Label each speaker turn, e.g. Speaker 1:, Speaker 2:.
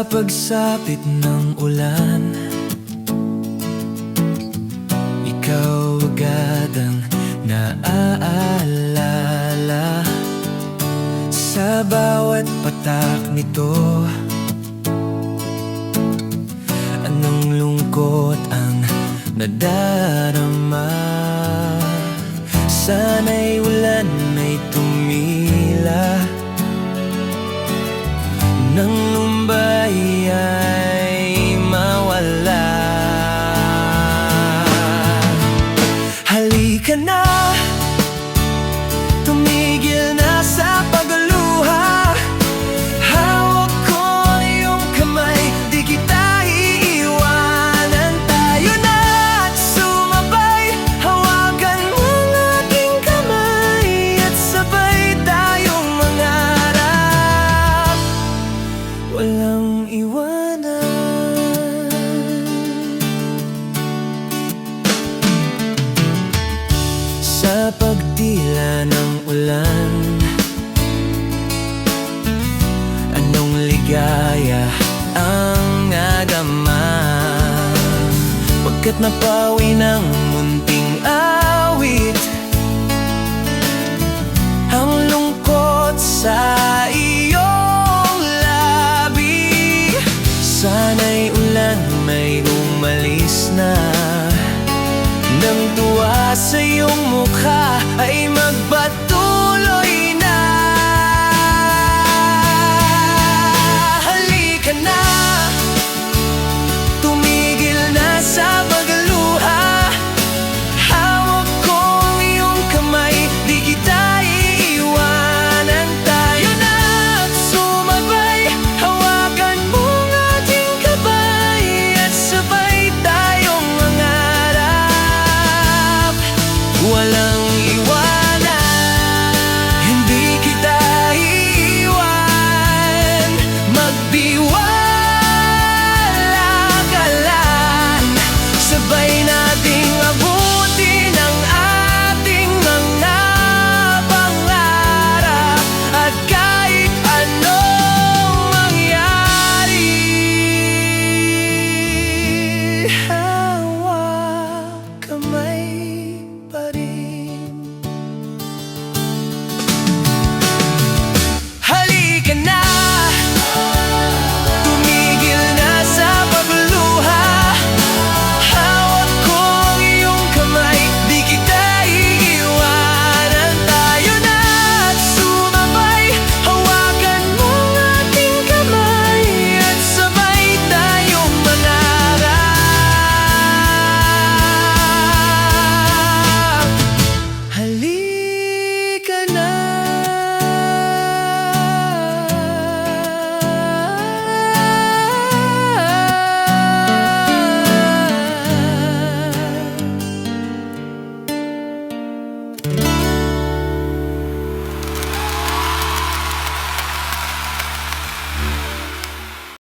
Speaker 1: pagsapit ng ulan, ikaw agad ang naaalala. Sa bawat patak nito, anong lungkot ang nadarama. Sana'y ulan ay tumila, nang lumbay ay mawala. Halika na, tumigil na sa pagluluha. Hawak ko ang iyong kamay, di kita iiwanan. Tayo na at sumabay, hawakan mo ang aking kamay, at sabay tayong mangarap, walang iwanan. Sa pagdila ng ulan, anong ligaya ang agama, pagkat napawi ng munting awit ang lungkot sa iyong labi. Sana'y ulan may umalis na, nang tuwa sa iyong mukha ay magbato